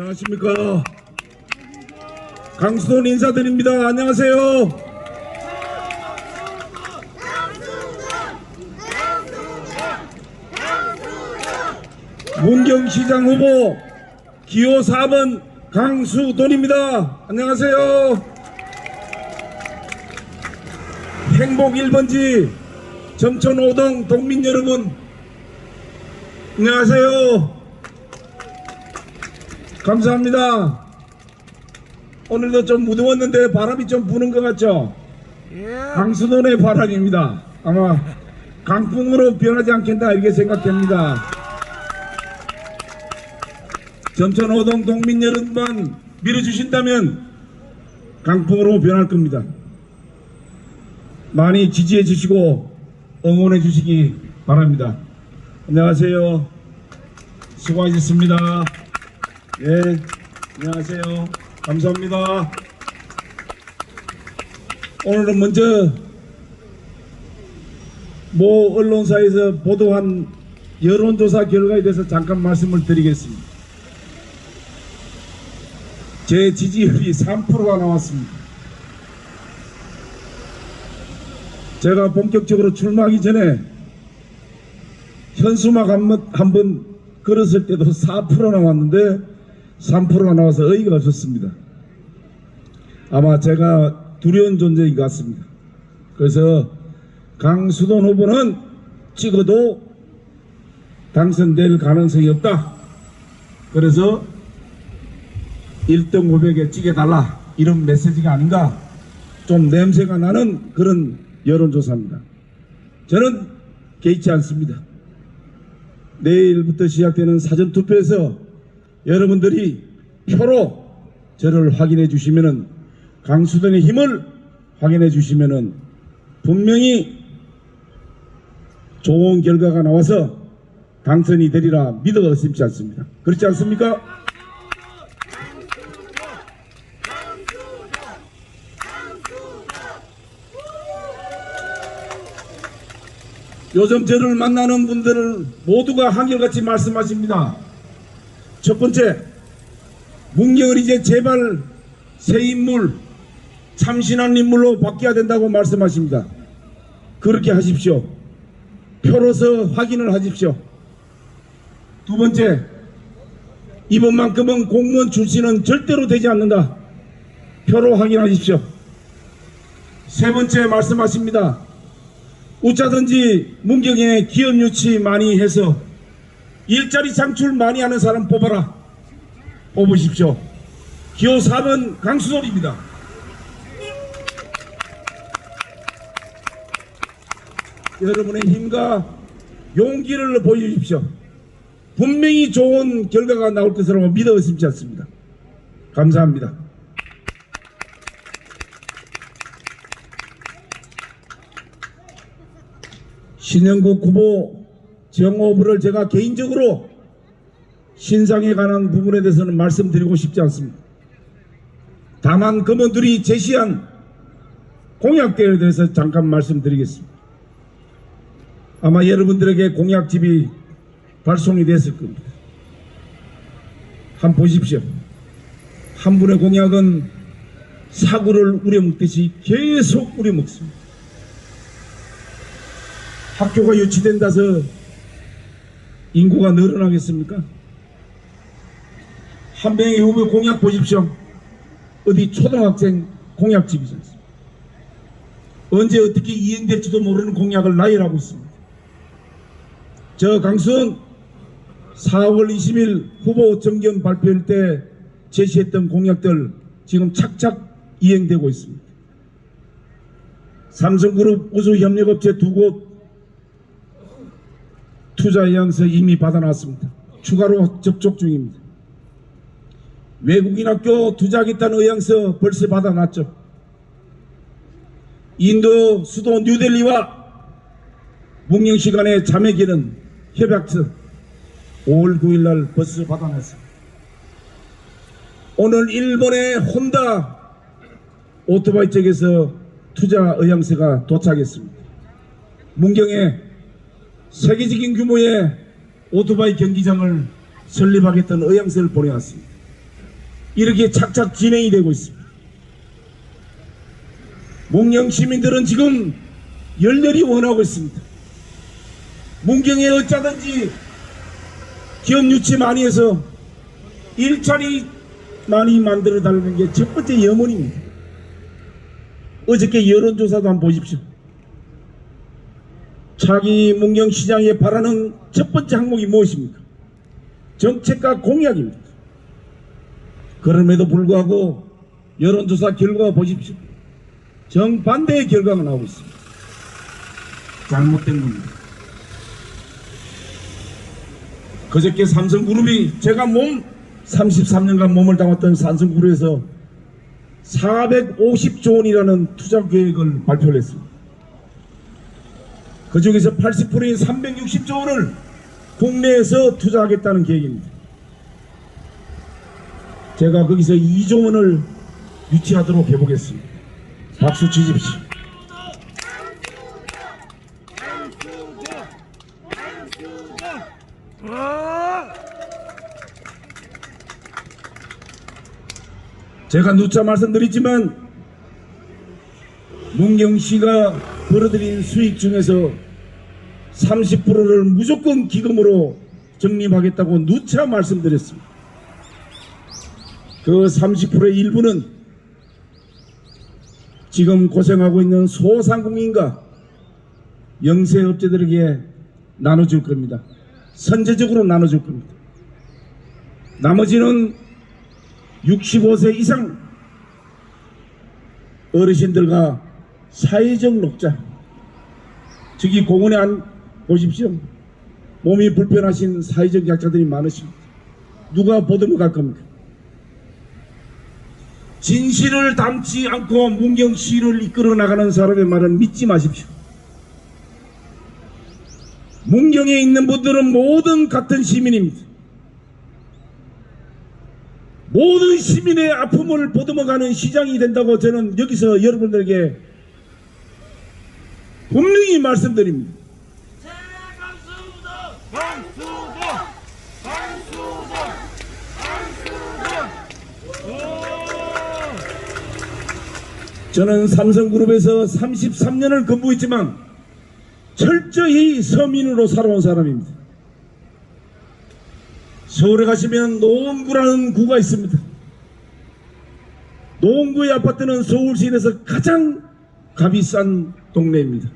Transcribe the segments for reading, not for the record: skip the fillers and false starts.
안녕하십니까. 강수돈 인사드립니다. 안녕하세요. 문경시장 후보 기호 4번 강수돈입니다. 안녕하세요. 행복 1번지 점천 5동 동민 여러분 안녕하세요. 감사합니다. 오늘도 좀 무더웠는데 바람이 좀 부는 것 같죠? 강수돈의 바람입니다. 아마 강풍으로 변하지 않겠나 이렇게 생각됩니다. 점천 5동 동민 여러분만 밀어주신다면 강풍으로 변할 겁니다. 많이 지지해 주시고 응원해 주시기 바랍니다. 안녕하세요. 수고하셨습니다. 예, 안녕하세요. 감사합니다. 오늘은 먼저 모 언론사에서 보도한 여론조사 결과에 대해서 잠깐 말씀을 드리겠습니다. 제 지지율이 3%가 나왔습니다. 제가 본격적으로 출마하기 전에 현수막 한번 걸었을 때도 4% 나왔는데 3%가 나와서 의의가 없었습니다. 아마 제가 두려운 존재인 것 같습니다. 그래서 강수돈 후보는 찍어도 당선될 가능성이 없다. 그래서 1등 후보에게 찍어달라 이런 메시지가 아닌가 좀 냄새가 나는 그런 여론조사입니다. 저는 개의치 않습니다. 내일부터 시작되는 사전투표에서 여러분들이 표로 저를 확인해 주시면은 강수돈의 힘을 확인해 주시면은 분명히 좋은 결과가 나와서 당선이 되리라 믿어 의심치 않습니다. 그렇지 않습니까? 요즘 저를 만나는 분들을 모두가 한결같이 말씀하십니다. 첫 번째, 문경을 이제 제발 새 인물, 참신한 인물로 바뀌어야 된다고 말씀하십니다. 그렇게 하십시오. 표로서 확인을 하십시오. 두 번째, 이번만큼은 공무원 출신은 절대로 되지 않는다. 표로 확인하십시오. 세 번째 말씀하십니다. 어쩌든지 문경에 기업 유치 많이 해서 일자리 창출 많이 하는 사람 뽑아라. 뽑으십시오. 기호 4번 강수돈입니다. 여러분의 힘과 용기를 보여주십시오. 분명히 좋은 결과가 나올 것으로 믿어 의심치 않습니다. 감사합니다. 신영국 후보 정호부를 제가 개인적으로 신상에 관한 부분에 대해서는 말씀드리고 싶지 않습니다. 다만 그분들이 제시한 공약들에 대해서 잠깐 말씀드리겠습니다. 아마 여러분들에게 공약집이 발송이 됐을 겁니다. 한번 보십시오. 한 분의 공약은 사구를 우려먹듯이 계속 우려먹습니다. 학교가 유치된다서 인구가 늘어나겠습니까? 한 명의 후보 공약 보십시오. 어디 초등학생 공약집이지 않습니까? 언제 어떻게 이행될지도 모르는 공약을 나열하고 있습니다. 저 강수원 4월 20일 후보 정견 발표할 때 제시했던 공약들 지금 착착 이행되고 있습니다. 삼성그룹 우수협력업체 2곳 투자 의향서 이미 받아놨습니다. 추가로 접촉 중입니다. 외국인 학교 투자하겠다는 의향서 벌써 받아놨죠. 인도 수도 뉴델리와 묵령시 간의 자매기는 협약서 5월 9일 날 벌써 받아냈습니다. 오늘 일본의 혼다 오토바이 쪽에서 투자 의향서가 도착했습니다. 문경에 세계적인 규모의 오토바이 경기장을 설립하겠다는 의향서를 보내왔습니다. 이렇게 착착 진행이 되고 있습니다. 문경 시민들은 지금 열렬히 원하고 있습니다. 문경에 어쩌든지 기업 유치 많이 해서 일자리 많이 만들어 달라는 게 첫 번째 염원입니다. 어저께 여론조사도 한번 보십시오. 차기 문경시장에 바라는 첫 번째 항목이 무엇입니까? 정책과 공약입니다. 그럼에도 불구하고 여론조사 결과 보십시오. 정반대의 결과가 나오고 있습니다. 잘못된 겁니다. 그저께 삼성그룹이 제가 33년간 몸을 담았던 삼성그룹에서 450조 원이라는 투자 계획을 발표를 했습니다. 그 중에서 80%인 360조 원을 국내에서 투자하겠다는 계획입니다. 제가 거기서 2조 원을 유치하도록 해보겠습니다. 박수 치십시오. 제가 누차 말씀드렸지만 문경시가 벌어들인 수익 중에서 30%를 무조건 기금으로 적립하겠다고 누차 말씀드렸습니다. 그 30%의 일부는 지금 고생하고 있는 소상공인과 영세업체들에게 나눠줄 겁니다. 선제적으로 나눠줄 겁니다. 나머지는 65세 이상 어르신들과 사회적 녹자, 저기 공원에 안 보십시오. 몸이 불편하신 사회적 약자들이 많으십니다. 누가 보듬어 갈 겁니까? 진실을 담지 않고 문경시를 이끌어 나가는 사람의 말은 믿지 마십시오. 문경에 있는 분들은 모든 같은 시민입니다. 모든 시민의 아픔을 보듬어가는 시장이 된다고 저는 여기서 여러분들에게 분명히 말씀드립니다. 저는 삼성그룹에서 33년을 근무했지만 철저히 서민으로 살아온 사람입니다. 서울에 가시면 노원구라는 구가 있습니다. 노원구의 아파트는 서울시내에서 가장 값이 싼 동네입니다.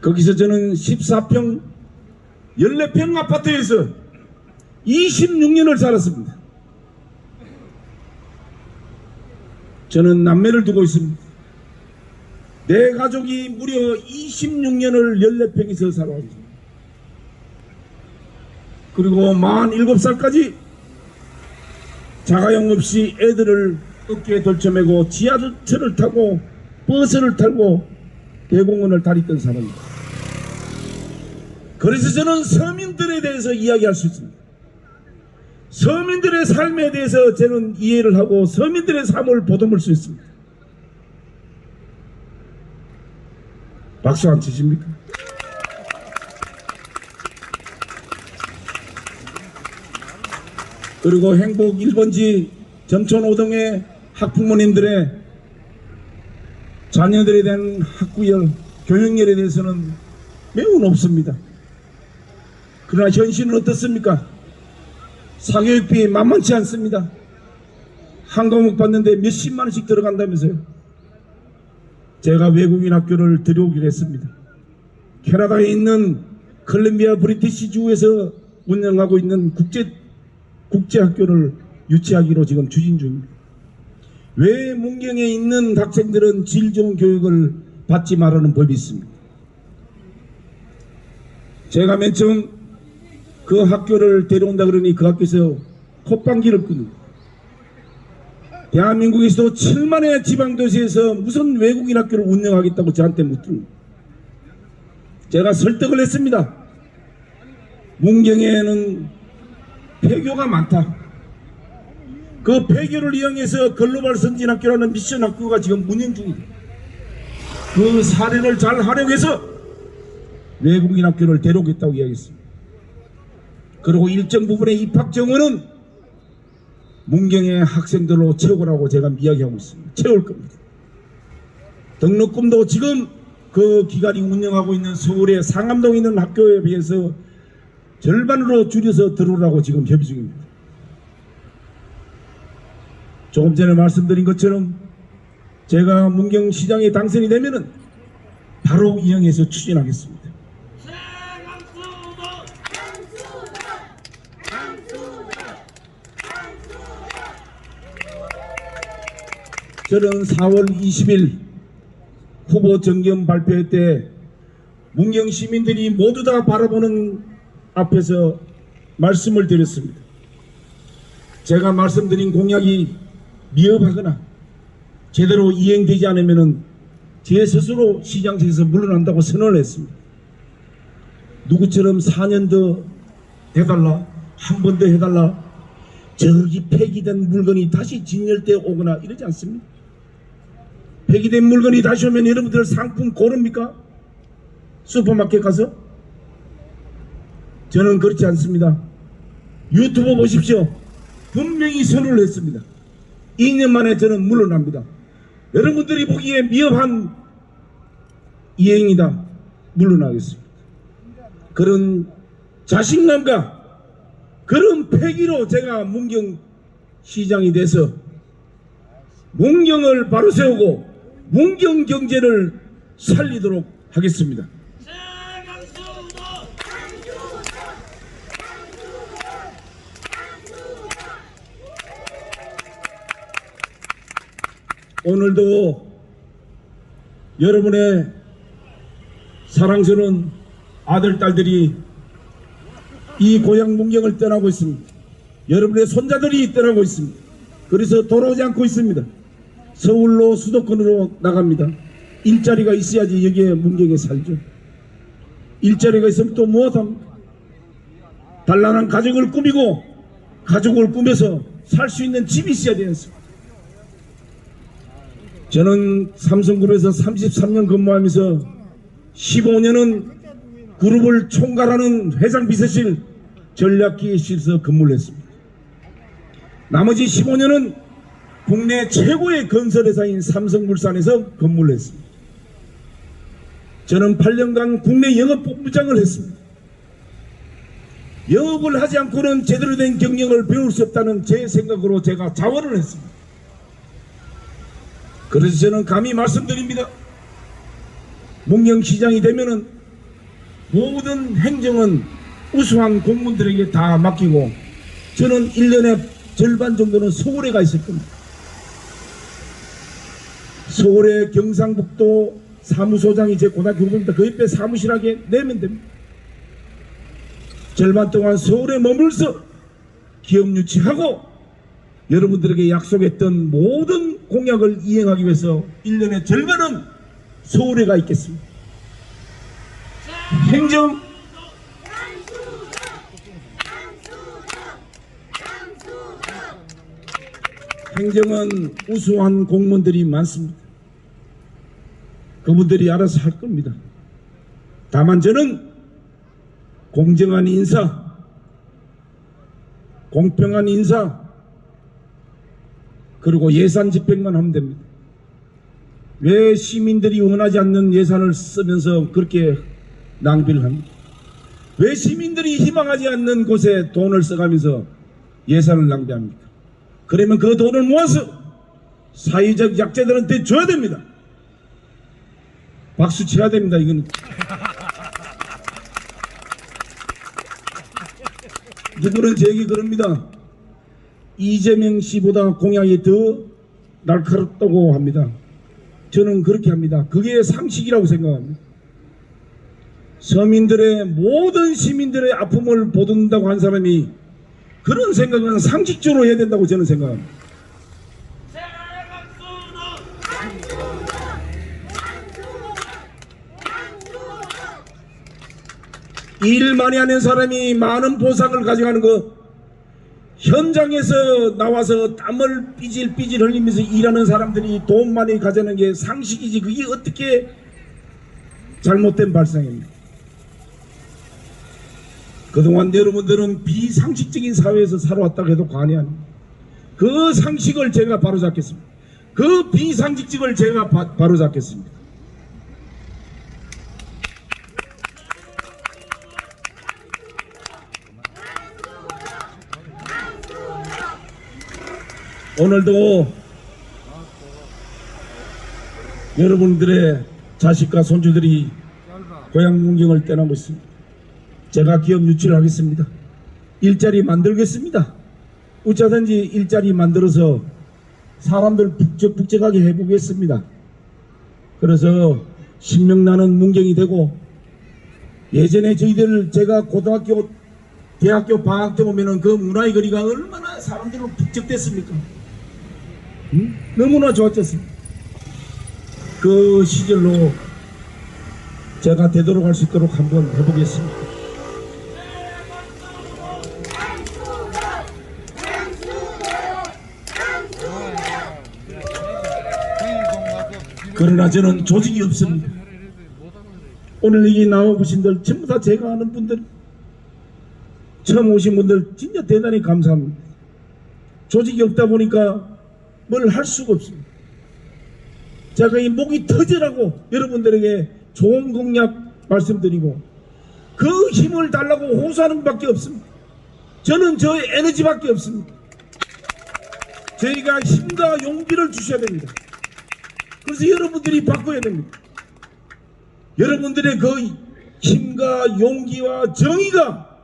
거기서 저는 14평 14평 아파트에서 26년을 살았습니다. 저는 남매를 두고 있습니다. 내 가족이 무려 26년을 14평에서 살아왔습니다. 그리고 만 7살까지 자가용 없이 애들을 어깨에 돌쳐매고 지하철을 타고 버스를 타고 대공원을 다녔던 사람입니다. 그래서 저는 서민들에 대해서 이야기할 수 있습니다. 서민들의 삶에 대해서 저는 이해를 하고 서민들의 삶을 보듬을 수 있습니다. 박수 안 치십니까? 그리고 행복 1번지 전촌 5동의 학부모님들의 자녀들에 대한 학구열, 교육열에 대해서는 매우 높습니다. 그러나 현실은 어떻습니까? 사교육비 만만치 않습니다. 한 과목 받는데 몇십만 원씩 들어간다면서요. 제가 외국인 학교를 들여오기로 했습니다. 캐나다에 있는 컬럼비아 브리티시 주에서 운영하고 있는 국제학교를 유치하기로 지금 추진 중입니다. 왜 문경에 있는 학생들은 질 좋은 교육을 받지 말라는 법이 있습니다. 제가 맨 처음 그 학교를 데려온다 그러니 그 학교에서 콧방귀를 끓는, 대한민국에서도 7만의 지방도시에서 무슨 외국인 학교를 운영하겠다고 저한테 묻습니다. 제가 설득을 했습니다. 문경에는 폐교가 많다. 그 폐교를 이용해서 글로벌 선진학교라는 미션 학교가 지금 운영 중입니다. 그 사례를 잘 활용해서 외국인 학교를 데려오겠다고 이야기했습니다. 그리고 일정 부분의 입학 정원은 문경의 학생들로 채우라고 제가 이야기하고 있습니다. 채울 겁니다. 등록금도 지금 그 기관이 운영하고 있는 서울의 상암동에 있는 학교에 비해서 절반으로 줄여서 들어오라고 지금 협의 중입니다. 조금 전에 말씀드린 것처럼 제가 문경시장에 당선이 되면은 바로 이용해서 추진하겠습니다. 저는 4월 20일 후보 정견 발표 때 문경 시민들이 모두 다 바라보는 앞에서 말씀을 드렸습니다. 제가 말씀드린 공약이 미흡하거나 제대로 이행되지 않으면 제 스스로 시장에서 물러난다고 선언을 했습니다. 누구처럼 4년 더 해달라, 한 번 더 해달라, 저기 폐기된 물건이 다시 진열되어 오거나 이러지 않습니다. 폐기된 물건이 다시 오면 여러분들 상품 고릅니까? 슈퍼마켓 가서? 저는 그렇지 않습니다. 유튜브 보십시오. 분명히 선언을 했습니다. 2년 만에 저는 물러납니다. 여러분들이 보기에 미흡한 이행이다. 물러나겠습니다. 그런 자신감과 그런 패기로 제가 문경시장이 돼서 문경을 바로 세우고 문경 경제를 살리도록 하겠습니다. 오늘도 여러분의 사랑스러운 아들, 딸들이 이 고향 문경을 떠나고 있습니다. 여러분의 손자들이 떠나고 있습니다. 그래서 돌아오지 않고 있습니다. 서울로 수도권으로 나갑니다. 일자리가 있어야지 여기에 문경에 살죠. 일자리가 있으면 또 무엇합니까? 단란한 가족을 꾸미고 가족을 꾸며서 살 수 있는 집이 있어야 되지 않습니까? 저는 삼성그룹에서 33년 근무하면서 15년은 그룹을 총괄하는 회장 비서실 전략기획실에서 근무를 했습니다. 나머지 15년은 국내 최고의 건설회사인 삼성물산에서 근무를 했습니다. 저는 8년간 국내 영업본부장을 했습니다. 영업을 하지 않고는 제대로 된 경영을 배울 수 없다는 제 생각으로 제가 자원을 했습니다. 그래서 저는 감히 말씀드립니다. 문경시장이 되면은 모든 행정은 우수한 공무원들에게 다 맡기고 저는 1년에 절반 정도는 서울에 가 있을 겁니다. 서울의 경상북도 사무소장이 제 고등학교 후배입니다. 그 옆에 사무실하게 내면 됩니다. 절반 동안 서울에 머물서 기업 유치하고 여러분들에게 약속했던 모든 공약을 이행하기 위해서 1년의 절반은 서울에 가 있겠습니다. 행정은 우수한 공무원들이 많습니다. 그분들이 알아서 할 겁니다. 다만 저는 공정한 인사, 공평한 인사, 그리고 예산 집행만 하면 됩니다. 왜 시민들이 원하지 않는 예산을 쓰면서 그렇게 낭비를 합니까? 왜 시민들이 희망하지 않는 곳에 돈을 써가면서 예산을 낭비합니까? 그러면 그 돈을 모아서 사회적 약자들한테 줘야 됩니다. 박수 쳐야 됩니다. 이건 누구는 제게 그럽니다. 이재명 씨보다 공약이 더 날카롭다고 합니다. 저는 그렇게 합니다. 그게 상식이라고 생각합니다. 서민들의 모든 시민들의 아픔을 보듬는다고 한 사람이 그런 생각은 상식적으로 해야 된다고 저는 생각합니다. 일 많이 하는 사람이 많은 보상을 가져가는 거, 현장에서 나와서 땀을 삐질삐질 흘리면서 일하는 사람들이 돈 많이 가져가는 게 상식이지 그게 어떻게 잘못된 발상입니다. 그동안 여러분들은 비상식적인 사회에서 살아왔다고 해도 과언이 아닙니다. 그 상식을 제가 바로잡겠습니다. 그 비상식적을 제가 바로잡겠습니다. 오늘도 여러분들의 자식과 손주들이 고향 문경을 떠나고 있습니다. 제가 기업 유치를 하겠습니다. 일자리 만들겠습니다. 어쩌든지 일자리 만들어서 사람들 북적북적하게 해보겠습니다. 그래서 신명나는 문경이 되고, 예전에 제가 고등학교 대학교 방학 때 보면은 그 문화의 거리가 얼마나 사람들로 북적댔습니까? 너무나 좋았겠습니다. 그 시절로 제가 되도록 할 수 있도록 한번 해보겠습니다. 그러나 저는 조직이 없습니다. 오늘 여기 나와보신 분들 전부 다 제가 아는 분들, 처음 오신 분들 진짜 대단히 감사합니다. 조직이 없다 보니까 뭘 할 수가 없습니다. 제가 이 목이 터지라고 여러분들에게 좋은 공약 말씀드리고 그 힘을 달라고 호소하는 것밖에 없습니다. 저는 저의 에너지밖에 없습니다. 저희가 힘과 용기를 주셔야 됩니다. 그래서 여러분들이 바꿔야 됩니다. 여러분들의 그 힘과 용기와 정의가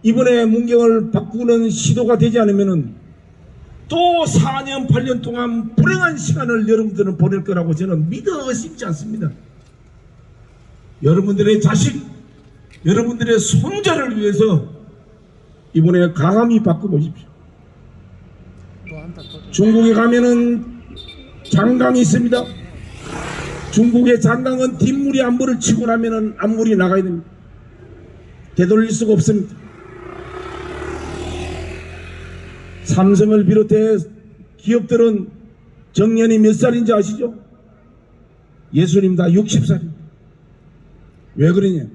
이번에 문경을 바꾸는 시도가 되지 않으면은 또 4년 8년 동안 불행한 시간을 여러분들은 보낼 거라고 저는 믿어 싶지 않습니다. 여러분들의 자식, 여러분들의 손자를 위해서 이번에 강함이 바꿔보십시오. 중국에 가면은 장강이 있습니다. 중국의 장강은 뒷물이 안물을 치고 나면은 앞물이 나가야 됩니다. 되돌릴 수가 없습니다. 삼성을 비롯해 기업들은 정년이 몇 살인지 아시죠? 예수님 다 60살입니다. 왜 그러냐?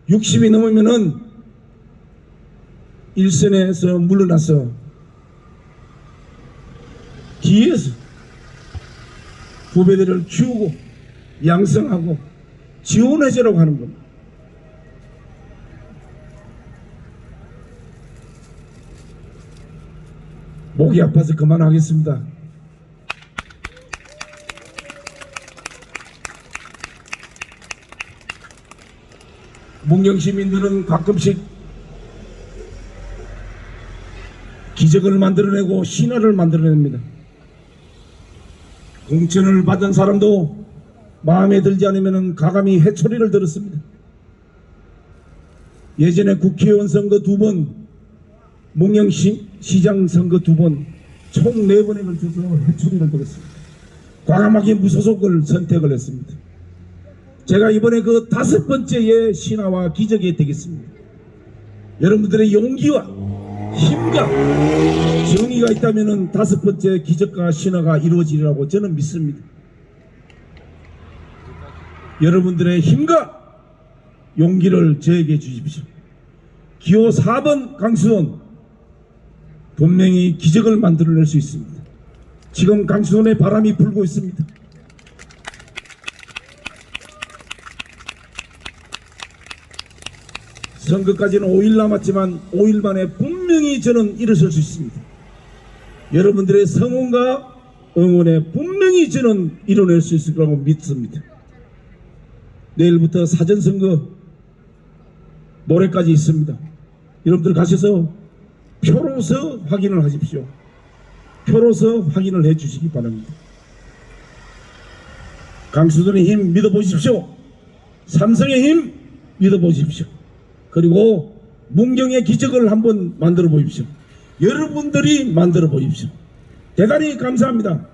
60이 넘으면은 일선에서 물러나서 뒤에서 후배들을 키우고 양성하고 지원해주라고 하는 겁니다. 목이 아파서 그만하겠습니다. 문경 시민들은 가끔씩 기적을 만들어내고 신화를 만들어냅니다. 공천을 받은 사람도 마음에 들지 않으면 가감히 해초리를 들었습니다. 예전에 국회의원 선거 2번, 문경시장 선거 2번, 총 4번에 걸쳐서 해초리를 들었습니다. 과감하게 무소속을 선택을 했습니다. 제가 이번에 그 5번째의 신화와 기적이 되겠습니다. 여러분들의 용기와 힘과 정의가 있다면 5번째 기적과 신화가 이루어지리라고 저는 믿습니다. 여러분들의 힘과 용기를 저에게 주십시오. 기호 4번 강수원 분명히 기적을 만들어낼 수 있습니다. 지금 강수원에 바람이 불고 있습니다. 선거까지는 5일 남았지만 5일 만에 분명히 저는 일어설 수 있습니다. 여러분들의 성원과 응원에 분명히 저는 이뤄낼 수 있을 거라고 믿습니다. 내일부터 사전선거 모레까지 있습니다. 여러분들 가셔서 표로서 확인을 하십시오. 표로서 확인을 해 주시기 바랍니다. 강수들의 힘 믿어보십시오. 삼성의 힘 믿어보십시오. 그리고 문경의 기적을 한번 만들어 보십시오. 여러분들이 만들어 보십시오. 대단히 감사합니다.